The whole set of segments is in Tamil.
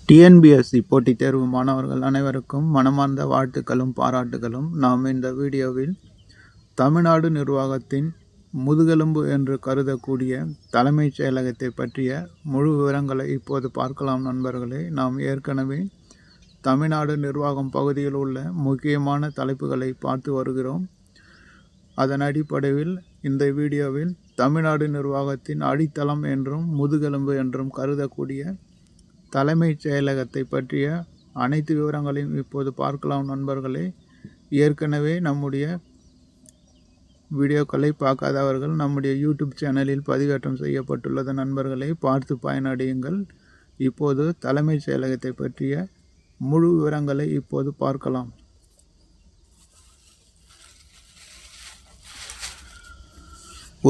டிஎன்பிஎஸ்சி போட்டித் தேர்வு மாணவர்கள் அனைவருக்கும் மனமார்ந்த வாழ்த்துக்களும் பாராட்டுகளும். நாம் இந்த வீடியோவில் தமிழ்நாடு நிர்வாகத்தின் முதுகெலும்பு என்று கருதக்கூடிய தலைமைச் செயலகத்தை பற்றிய முழு விவரங்களை இப்போது பார்க்கலாம் நண்பர்களே. நாம் ஏற்கனவே தமிழ்நாடு நிர்வாகம் பகுதியில் உள்ள முக்கியமான தலைப்புகளை பார்த்து வருகிறோம். அதன் அடிப்படையில் இந்த வீடியோவில் தமிழ்நாடு நிர்வாகத்தின் அடித்தளம் என்றும் முதுகெலும்பு என்றும் கருதக்கூடிய தலைமைச் செயலகத்தை பற்றிய அனைத்து விவரங்களையும் இப்போது பார்க்கலாம் நண்பர்களே. ஏற்கனவே நம்முடைய வீடியோக்களை பார்க்காதவர்கள் நம்முடைய யூடியூப் சேனலில் பதிவேற்றம் செய்யப்பட்டுள்ளது நண்பர்களை பார்த்து பயனடையுங்கள். இப்போது தலைமைச் செயலகத்தை பற்றிய முழு விவரங்களை இப்போது பார்க்கலாம்.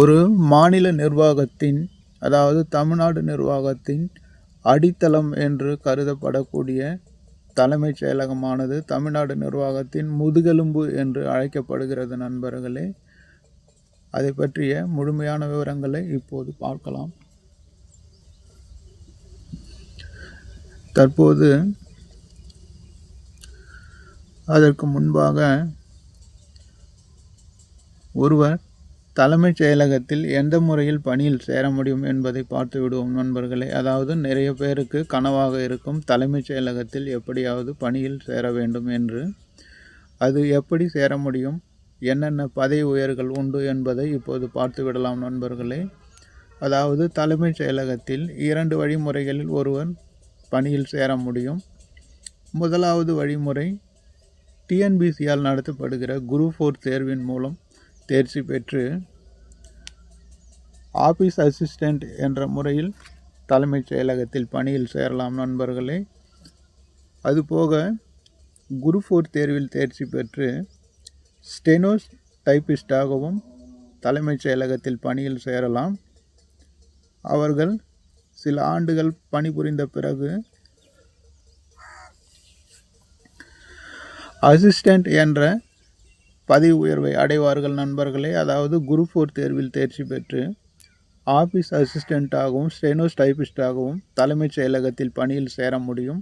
ஒரு மாநில நிர்வாகத்தின், அதாவது தமிழ்நாடு நிர்வாகத்தின் அடித்தளம் என்று கருதப்படக்கூடிய தலைமைச் செயலகமானது தமிழ்நாடு நிர்வாகத்தின் முதுகெலும்பு என்று அழைக்கப்படுகிறது நண்பர்களே. அதை பற்றிய முழுமையான விவரங்களை இப்போது பார்க்கலாம். தற்போது அதற்கு முன்பாக ஒருவர் தலைமைச் செயலகத்தில் எந்த முறையில் பணியில் சேர முடியும் என்பதை பார்த்து விடுவோம் நண்பர்களே. அதாவது நிறைய பேருக்கு கனவாக இருக்கும் தலைமைச் செயலகத்தில் எப்படியாவது பணியில் சேர வேண்டும் என்று. அது எப்படி சேர முடியும், என்னென்ன பதவி உயர்கள் உண்டு என்பதை இப்போது பார்த்து விடலாம் நண்பர்களே. அதாவது தலைமைச் செயலகத்தில் 2 வழிமுறைகளில் ஒருவர் பணியில் சேர முடியும். முதலாவது வழிமுறை டிஎன்பிசியால் நடத்தப்படுகிற குரூப் 4 தேர்வின் மூலம் தேர்ச்சி பெற்று ஆஃபீஸ் அசிஸ்டண்ட் என்ற முறையில் தலைமைச் செயலகத்தில் பணியில் சேரலாம் நண்பர்களே. அதுபோக குரூப் 4 தேர்வில் தேர்ச்சி பெற்று ஸ்டெனோ டைப்பிஸ்டாகவும் தலைமைச் செயலகத்தில் பணியில் சேரலாம். அவர்கள் சில ஆண்டுகள் பணிபுரிந்த பிறகு அசிஸ்டண்ட் என்ற பதவி உயர்வை அடைவார்கள் நண்பர்களே. அதாவது குரூப் 4 தேர்வில் தேர்ச்சி பெற்று ஆஃபீஸ் அசிஸ்டண்ட்டாகவும் ஸ்டெனோ டைப்பிஸ்டாகவும் தலைமைச் செயலகத்தில் பணியில் சேர முடியும்.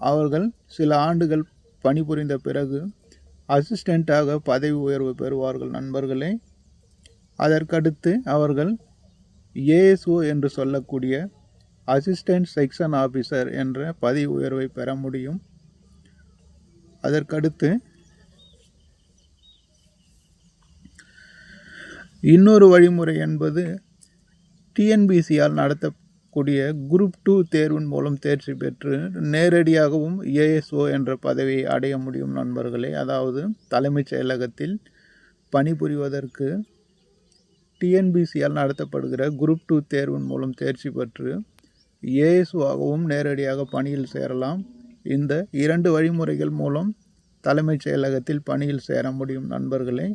அவர்கள் சில ஆண்டுகள் பணிபுரிந்த பிறகு அசிஸ்டண்ட்டாக பதவி உயர்வு பெறுவார்கள் நண்பர்களே. அதற்கடுத்து அவர்கள் ஏஎஸ்ஓ என்று சொல்லக்கூடிய அசிஸ்டண்ட் செக்ஷன் ஆஃபீஸர் என்ற பதவி உயர்வை பெற முடியும். அதற்கடுத்து இன்னொரு வழிமுறை என்பது டிஎன்பிசியால் நடத்தக்கூடிய குரூப் 2 தேர்வின் மூலம் தேர்ச்சி பெற்று நேரடியாகவும் ஏஎஸ்ஓ என்ற பதவியை அடைய முடியும் நண்பர்களே. அதாவது தலைமைச் செயலகத்தில் பணிபுரிவதற்கு டிஎன்பிசியால் நடத்தப்படுகிற குரூப் 2 தேர்வின் மூலம் தேர்ச்சி பெற்று ஏஎஸ்ஓவாகவும் நேரடியாக பணியில் சேரலாம். இந்த 2 வழிமுறைகள் மூலம் தலைமைச் செயலகத்தில் பணியில் சேர முடியும் நண்பர்களே.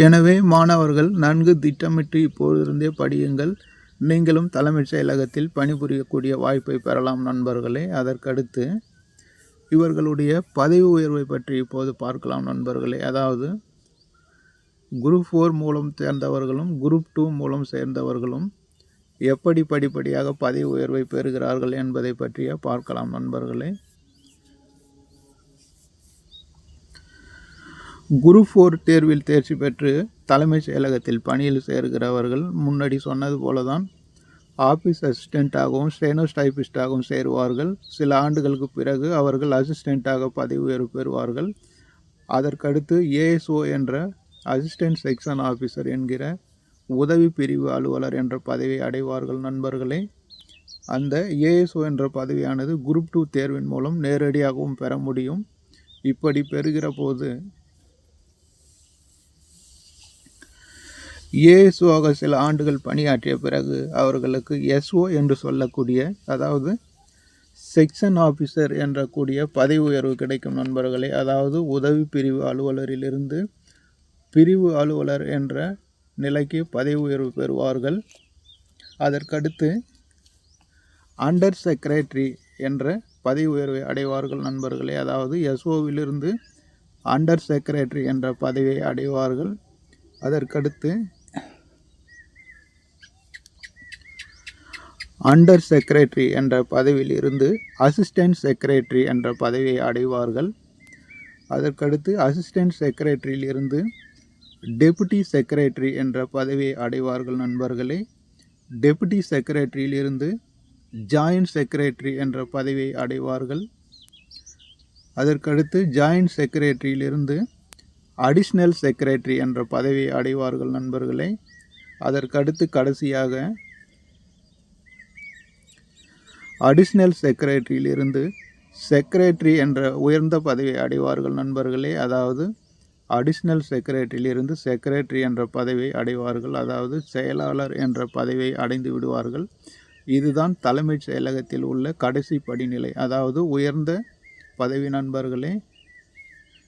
எனவே மாணவர்கள் நன்கு திட்டமிட்டு இப்பொழுதிருந்தே படியுங்கள். நீங்களும் தலைமைச் செயலகத்தில் பணிபுரியக்கூடிய வாய்ப்பை பெறலாம் நண்பர்களே. அதற்கடுத்து இவர்களுடைய பதவி உயர்வை பற்றி இப்போது பார்க்கலாம் நண்பர்களே. அதாவது குரூப் 4 மூலம் சேர்ந்தவர்களும் குரூப் 2 மூலம் சேர்ந்தவர்களும் எப்படி படிப்படியாக பதவி உயர்வை பெறுகிறார்கள் என்பதை பற்றிய பார்க்கலாம் நண்பர்களே. குரூப் 4 தேர்வில் தேர்ச்சி பெற்று தலைமைச் செயலகத்தில் பணியில் சேர்கிறவர்கள் முன்னாடி சொன்னது போல தான் ஆஃபீஸ் அசிஸ்டண்ட்டாகவும் ஸ்டெனோ டைப்பிஸ்டாகவும் சேருவார்கள். சில ஆண்டுகளுக்கு பிறகு அவர்கள் அசிஸ்டண்ட்டாக பதவி உயர்வு பெறுவார்கள். அதற்கடுத்து ஏஎஸ்ஓ என்ற அசிஸ்டண்ட் செக்ஷன் ஆஃபீஸர் என்கிற உதவி பிரிவு அலுவலர் என்ற பதவியை அடைவார்கள் நண்பர்களே. அந்த ஏஎஸ்ஓ என்ற பதவியானது குரூப் 2 தேர்வின் மூலம் நேரடியாகவும் பெற முடியும். இப்படி பெறுகிற போது ஏஎஸ்ஓவாக சில ஆண்டுகள் பணியாற்றிய பிறகு அவர்களுக்கு எஸ்ஓ என்று சொல்லக்கூடிய, அதாவது செக்ஷன் ஆஃபீஸர் என்ற கூடிய பதவி உயர்வு கிடைக்கும் நண்பர்களே. அதாவது உதவி பிரிவு அலுவலரிலிருந்து பிரிவு அலுவலர் என்ற நிலைக்கு பதவி உயர்வு பெறுவார்கள். அதற்கடுத்து அண்டர் செக்ரட்டரி என்ற பதவி உயர்வை அடைவார்கள் நண்பர்களே. அதாவது எஸ்ஓவிலிருந்து அண்டர் செக்ரட்டரி என்ற பதவியை அடைவார்கள். அதற்கடுத்து அண்டர் செக்ரட்டரி என்ற பதவியில் இருந்து அசிஸ்டன்ட் செக்ரட்டரி என்ற பதவியை அடைவார்கள். அதற்கடுத்து அசிஸ்டன்ட் செக்ரட்டரியில் இருந்து டெபுட்டி செக்ரட்டரி என்ற பதவியை அடைவார்கள் நண்பர்களே. டெபுட்டி செக்ரட்டரியில் இருந்து ஜாயின்ட் செக்ரட்டரி என்ற பதவியை அடைவார்கள். அதற்கடுத்து ஜாயின்ட் செக்ரட்டரியிலிருந்து அடிஷ்னல் செக்ரட்டரி என்ற பதவியை அடைவார்கள் நண்பர்களே. அதற்கடுத்து கடைசியாக அடிஷ்னல் செக்ரட்டரியிலிருந்து செக்ரட்டரி என்ற உயர்ந்த பதவியை அடைவார்கள் நண்பர்களே. அதாவது அடிஷ்னல் செக்ரட்டரியிலிருந்து செக்ரட்டரி என்ற பதவியை அடைவார்கள். அதாவது செயலாளர் என்ற பதவியை அடைந்து விடுவார்கள். இதுதான் தலைமைச் செயலகத்தில் உள்ள கடைசி படிநிலை, அதாவது உயர்ந்த பதவி நண்பர்களே.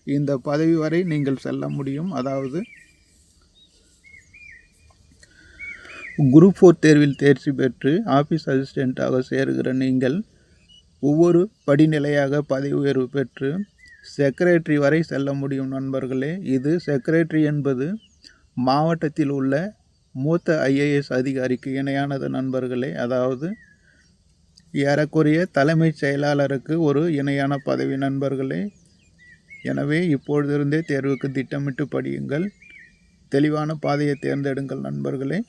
இந்த பதவி வரை நீங்கள் செல்ல முடியும். அதாவது குரூப் 4 தேர்வில் தேர்ச்சி பெற்று ஆஃபீஸ் அசிஸ்டண்ட்டாக சேருகிற நீங்கள் ஒவ்வொரு படிநிலையாக பதவி உயர்வு பெற்று செக்ரட்டரி வரை செல்ல முடியும் நண்பர்களே. இது செக்ரட்டரி என்பது மாவட்டத்தில் உள்ள மூத்த IAS அதிகாரிக்கு இணையானது நண்பர்களே. அதாவது ஏறக்குறைய தலைமைச் செயலாளருக்கு ஒரு இணையான பதவி நண்பர்களே. எனவே இப்பொழுதிருந்தே தேர்வுக்கு திட்டமிட்டு படியுங்கள். தெளிவான பாதையை தேர்ந்தெடுங்கள் நண்பர்களே.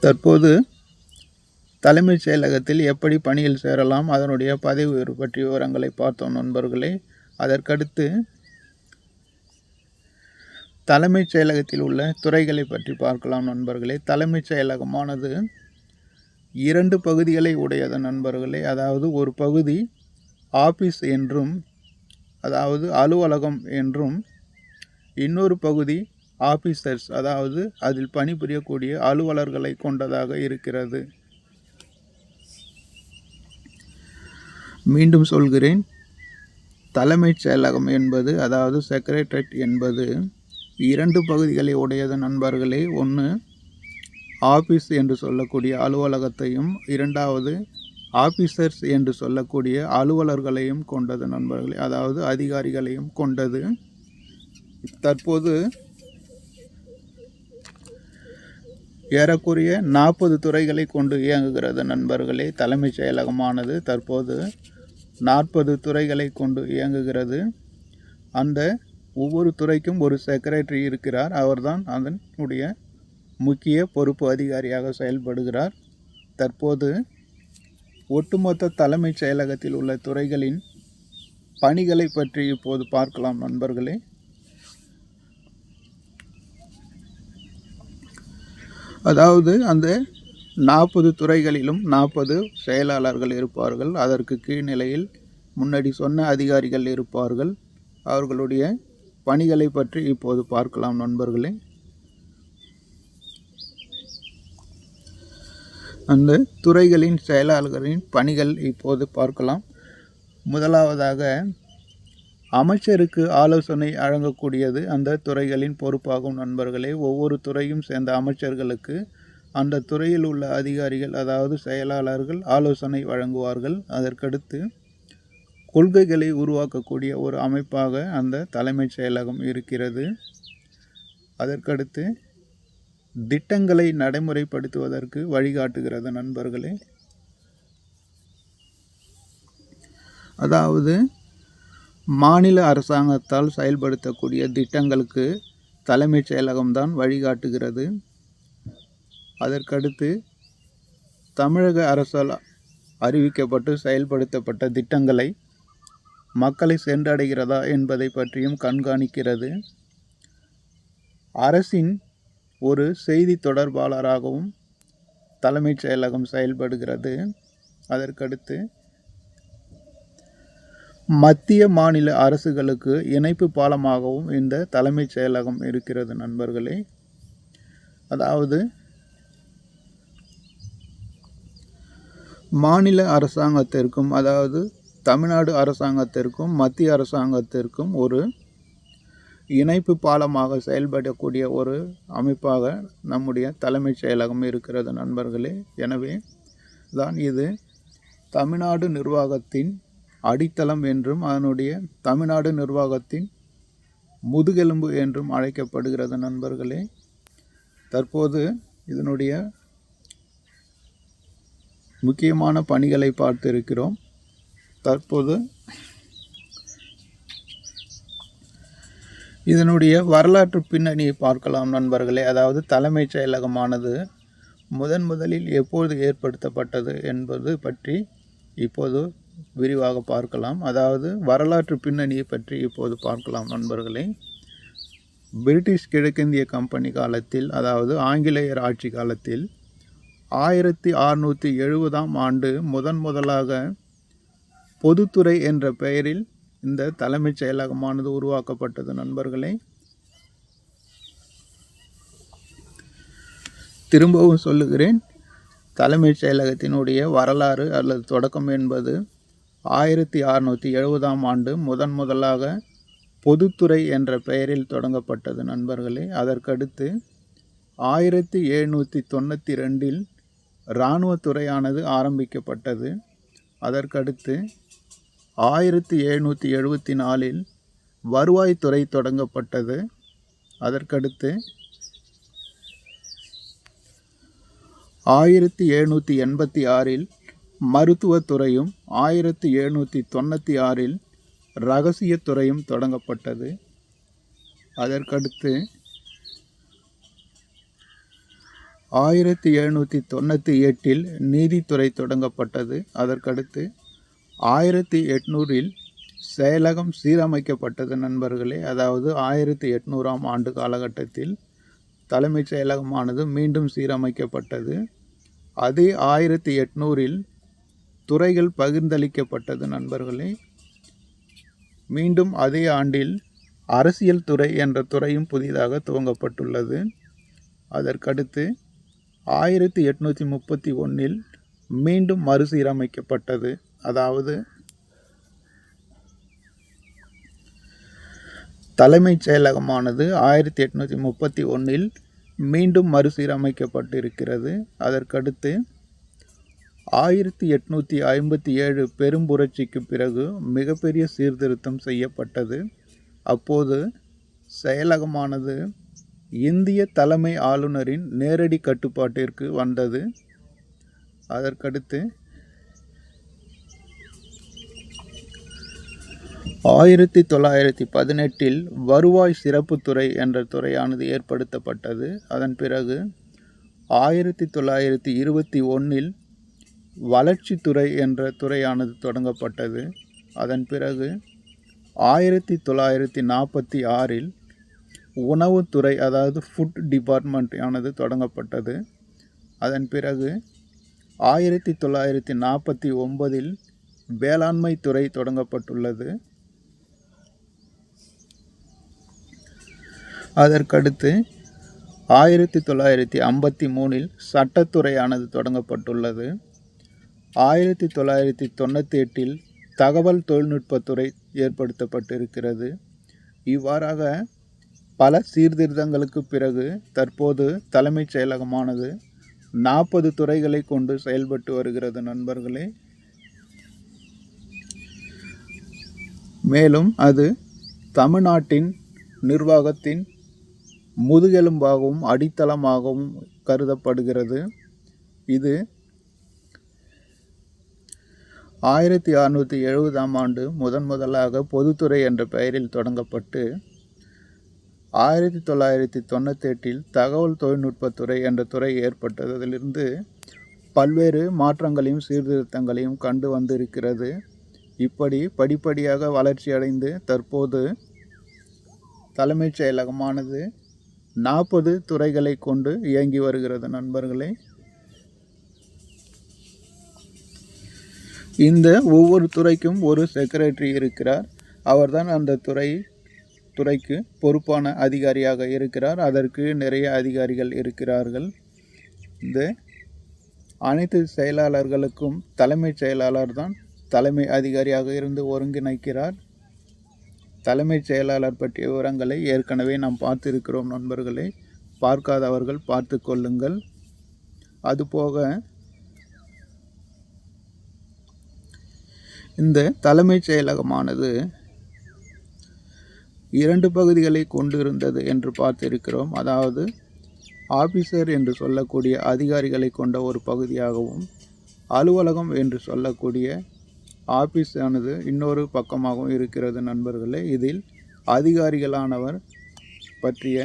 தற்போது தலைமைச் செயலகத்தில் எப்படி பணியில் சேரலாம், அதனுடைய பதவி உயர்வு பற்றிய விவரங்களை பார்த்தோம் நண்பர்களே. அதற்கடுத்து தலைமைச் செயலகத்தில் உள்ள துறைகளை பற்றி பார்க்கலாம் நண்பர்களே. தலைமைச் செயலகமானது 2 பகுதிகளை உடையது நண்பர்களே. அதாவது ஒரு பகுதி ஆஃபீஸ் என்றும், அதாவது அலுவலகம் என்றும், இன்னொரு பகுதி ஆஃபீஸர்ஸ், அதாவது அதில் பணிபுரியக்கூடிய அலுவலர்களை கொண்டதாக இருக்கிறது. மீண்டும் சொல்கிறேன், தலைமைச் செயலகம் என்பது, அதாவது செக்ரட்டரியேட் என்பது 2 பகுதிகளை உடையது நண்பர்களே. ஒன்று ஆஃபீஸ் என்று சொல்லக்கூடிய அலுவலகத்தையும், இரண்டாவது ஆஃபீஸர்ஸ் என்று சொல்லக்கூடிய அலுவலர்களையும் கொண்டது நண்பர்களே, அதாவது அதிகாரிகளையும் கொண்டது. தற்போது ஏறக்குறைய 40 துறைகளை கொண்டு இயங்குகிறது நண்பர்களே. தலைமைச் செயலகமானது தற்போது 40 துறைகளை கொண்டு இயங்குகிறது. அந்த ஒவ்வொரு துறைக்கும் ஒரு செக்ரட்டரி இருக்கிறார். அவர்தான் அதனுடைய முக்கிய பொறுப்பு அதிகாரியாக செயல்படுகிறார். தற்போது ஒட்டுமொத்த தலைமைச் செயலகத்தில் உள்ள துறைகளின் பணிகளை பற்றி இப்போது பார்க்கலாம் நண்பர்களே. அதாவது அந்த 40 துறைகளிலும் 40 செயலாளர்கள் இருப்பார்கள். அதற்கு கீழ்நிலையில் முன்னாடி சொன்ன அதிகாரிகள் இருப்பார்கள். அவர்களுடைய பணிகளை பற்றி இப்போது பார்க்கலாம் நண்பர்களே. அந்த துறைகளின் செயலாளர்களின் பணிகள் இப்போது பார்க்கலாம். முதலாவதாக அமைச்சருக்கு ஆலோசனை வழங்கக்கூடியது அந்த துறைகளின் பொறுப்பாகும் நண்பர்களே. ஒவ்வொரு துறையும் சேர்ந்த அமைச்சர்களுக்கு அந்த துறையில் உள்ள அதிகாரிகள், அதாவது செயலாளர்கள் ஆலோசனை வழங்குவார்கள். அதற்கடுத்து கொள்கைகளை உருவாக்கக்கூடிய ஒரு அமைப்பாக அந்த தலைமைச் செயலகம் இருக்கிறது. அதற்கடுத்து திட்டங்களை நடைமுறைப்படுத்துவதற்கு வழிகாட்டுகிறது நண்பர்களே. அதாவது மாநில அரசாங்கத்தால் செயல்படுத்தக்கூடிய திட்டங்களுக்கு தலைமைச் செயலகம்தான் வழிகாட்டுகிறது. அதற்கடுத்து தமிழக அரசால் அறிவிக்கப்பட்டு செயல்படுத்தப்பட்ட திட்டங்களை மக்களை சென்றடைகிறதா என்பதை பற்றியும் கண்காணிக்கிறது. அரசின் ஒரு செய்தி தொடர்பாளராகவும் தலைமைச் செயலகம் செயல்படுகிறது. அதற்கடுத்து மத்திய மாநில அரசுகளுக்கு இணைப்பு பாலமாகவும் இந்த தலைமைச் செயலகம் இருக்கிறது நண்பர்களே. அதாவது மாநில அரசாங்கத்திற்கும், அதாவது தமிழ்நாடு அரசாங்கத்திற்கும் மத்திய அரசாங்கத்திற்கும் ஒரு இணைப்பு பாலமாக செயல்படக்கூடிய ஒரு அமைப்பாக நம்முடைய தலைமைச் செயலகம் இருக்கிறது நண்பர்களே. எனவே தான் இது தமிழ்நாடு நிர்வாகத்தின் அடித்தளம் என்றும், அதனுடைய தமிழ்நாடு நிர்வாகத்தின் முதுகெலும்பு என்றும் அழைக்கப்படுகிறது நண்பர்களே. தற்போது இதனுடைய முக்கியமான பணிகளை பார்த்து இருக்கிறோம். தற்போது இதனுடைய வரலாற்று பின்னணியை பார்க்கலாம் நண்பர்களே. அதாவது தலைமைச் செயலகமானது முதலில் எப்போது ஏற்படுத்தப்பட்டது என்பது பற்றி இப்போது விரிவாக பார்க்கலாம். அதாவது வரலாற்று பின்னணியை பற்றி இப்போது பார்க்கலாம் நண்பர்களே. பிரிட்டிஷ் கிழக்கிந்திய கம்பெனி காலத்தில், அதாவது ஆங்கிலேயர் ஆட்சி காலத்தில் 1670ஆம் ஆண்டு முதலாக பொதுத்துறை என்ற பெயரில் இந்த தலைமைச் செயலகமானது உருவாக்கப்பட்டது நண்பர்களே. திரும்பவும் சொல்லுகிறேன், தலைமைச் செயலகத்தினுடைய வரலாறு அல்லது தொடக்கம் என்பது 1670ஆம் ஆண்டு முதலாக பொதுத்துறை என்ற பெயரில் தொடங்கப்பட்டது நண்பர்களே. அதற்கடுத்து 1792இல் இராணுவத்துறையானது ஆரம்பிக்கப்பட்டது. அதற்கடுத்து 1774இல் வருவாய்த்துறை தொடங்கப்பட்டது. அதற்கடுத்து 1786இல் மருத்துவத்துறையும் 1796இல் இரகசியத்துறையும் தொடங்கப்பட்டது. அதற்கடுத்து 1798இல் நீதித்துறை தொடங்கப்பட்டது. அதற்கடுத்து 1800இல் செயலகம் சீரமைக்கப்பட்டது நண்பர்களே. அதாவது 1800ஆம் ஆண்டு காலகட்டத்தில் தலைமைச் செயலகமானது மீண்டும் சீரமைக்கப்பட்டது. அதே 1800இல் துறைகள் பகிர்ந்தளிக்கப்பட்டது நண்பர்களே. மீண்டும் அதே ஆண்டில் அரசியல் துறை என்ற துறையும் புதிதாக துவங்கப்பட்டுள்ளது. அதற்கடுத்து 1831இல் மீண்டும் மறுசீரமைக்கப்பட்டது. அதாவது தலைமைச் செயலகமானது 1831இல் மீண்டும் மறுசீரமைக்கப்பட்டிருக்கிறது. அதற்கடுத்து 1857 பெரும்புரட்சிக்கு பிறகு மிகப்பெரிய சீர்திருத்தம் செய்யப்பட்டது. அப்போது செயலகமானது இந்திய தலைமை ஆளுநரின் நேரடி கட்டுப்பாட்டிற்கு வந்தது. அதற்கடுத்து 1918இல் வருவாய் சிறப்புத்துறை என்ற துறையானது ஏற்படுத்தப்பட்டது. அதன் பிறகு 1921இல் வளர்ச்சித்துறை என்ற துறையானது தொடங்கப்பட்டது. அதன் பிறகு 1946இல் உணவுத்துறை, அதாவது ஃபுட் டிபார்ட்மெண்ட் ஆனது தொடங்கப்பட்டது. அதன் பிறகு 1949இல் வேளாண்மை துறை தொடங்கப்பட்டுள்ளது. அதற்கடுத்து 1953இல் சட்டத்துறையானது தொடங்கப்பட்டுள்ளது. 1998இல் தகவல் தொழில்நுட்பத்துறை ஏற்படுத்தப்பட்டிருக்கிறது. இவ்வாறாக பல சீர்திருத்தங்களுக்கு பிறகு தற்போது தலைமைச் செயலகமானது 40 துறைகளை கொண்டு செயல்பட்டு வருகிறது நண்பர்களே. மேலும் அது தமிழ்நாட்டின் நிர்வாகத்தின் முதுகெலும்பாகவும் அடித்தளமாகவும் கருதப்படுகிறது. இது 1670ஆம் ஆண்டு முதலாக பொதுத்துறை என்ற பெயரில் தொடங்கப்பட்டு 1998இல் தகவல் தொழில்நுட்பத்துறை என்ற துறை ஏற்பட்டதிலிருந்து பல்வேறு மாற்றங்களையும் சீர்திருத்தங்களையும் கண்டு வந்திருக்கிறது. இப்படி படிப்படியாக வளர்ச்சியடைந்து தற்போது தலைமைச் செயலகமானது 40 துறைகளை கொண்டு இயங்கி வருகிறது நண்பர்களே. இந்த ஒவ்வொரு துறைக்கும் ஒரு செக்ரட்டரி இருக்கிறார். அவர்தான் அந்த துறைக்கு பொறுப்பான அதிகாரியாக இருக்கிறார். அதற்கு நிறைய அதிகாரிகள் இருக்கிறார்கள். இந்த அனைத்து செயலாளர்களுக்கும் தலைமைச் செயலாளர் தான் தலைமை அதிகாரியாக இருந்து ஒருங்கிணைக்கிறார். தலைமைச் செயலாளர் பற்றிய விவரங்களை ஏற்கனவே நாம் பார்த்திருக்கிறோம் நண்பர்களே. பார்க்காதவர்கள் பார்த்து கொள்ளுங்கள். அதுபோக இந்த தலைமைச் செயலகமானது 2 பகுதிகளை கொண்டிருந்தது என்று பார்த்திருக்கிறோம். அதாவது ஆபீசர் என்று சொல்லக்கூடிய அதிகாரிகளை கொண்ட ஒரு பகுதியாகவும், அலுவலகம் என்று சொல்லக்கூடிய ஆபீஸ் ஆனது இன்னொரு பக்கமாகவும் இருக்கிறது நண்பர்களே. இதில் அதிகாரிகளானவர் பற்றிய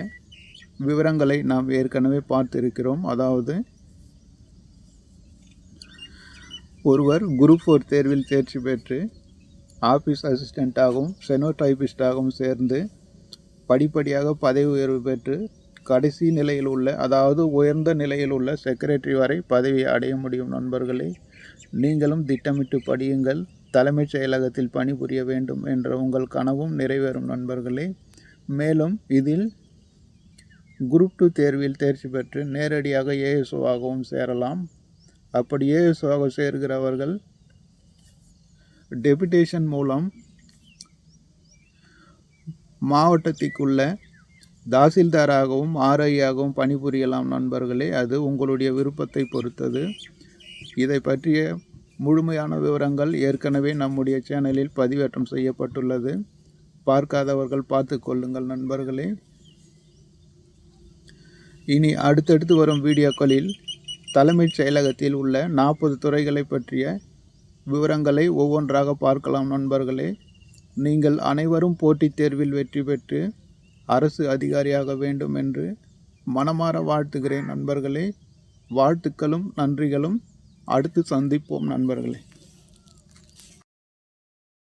விவரங்களை நாம் ஏற்கனவே பார்த்திருக்கிறோம். அதாவது ஒருவர் குரூப் 4 தேர்வில் தேர்ச்சி பெற்று ஆஃபீஸ் அசிஸ்டண்ட்டாகவும் செனோடைபிஸ்டாகவும் சேர்ந்து படிப்படியாக பதவி உயர்வு பெற்று கடைசி நிலையில் உள்ள, அதாவது உயர்ந்த நிலையில் உள்ள செக்ரட்டரி வரை பதவியை அடைய முடியும் நண்பர்களே. நீங்களும் திட்டமிட்டு படியுங்கள். தலைமைச் செயலகத்தில் பணிபுரிய வேண்டும் என்ற உங்கள் கனவும் நிறைவேறும் நண்பர்களே. மேலும் இதில் குரூப் 2 தேர்வில் தேர்ச்சி பெற்று நேரடியாக ஏஎஸ்ஓவாகவும் சேரலாம். அப்படி ஏஎஸ்ஓவாக சேர்கிறவர்கள் டெபுடேஷன் மூலம் மாவட்டத்திற்குள்ள தாசில்தாராகவும் ஆர்ஐயாகவும் பணிபுரியலாம் நண்பர்களே. அது உங்களுடைய விருப்பத்தை பொறுத்தது. இதை பற்றிய முழுமையான விவரங்கள் ஏற்கனவே நம்முடைய சேனலில் பதிவேற்றம் செய்யப்பட்டுள்ளது. பார்க்காதவர்கள் பார்த்து கொள்ளுங்கள் நண்பர்களே. இனி அடுத்தடுத்து வரும் வீடியோக்களில் தலைமைச் செயலகத்தில் உள்ள 40 துறைகளை பற்றிய விவரங்களை ஒவ்வொன்றாக பார்க்கலாம் நண்பர்களே. நீங்கள் அனைவரும் போட்டித் தேர்வில் வெற்றி பெற்று அரசு அதிகாரியாக வேண்டும் என்று மனமாற வாழ்த்துகிறேன் நண்பர்களே. வாழ்த்துக்களும் நன்றிகளும். அடுத்து சந்திப்போம் நண்பர்களே.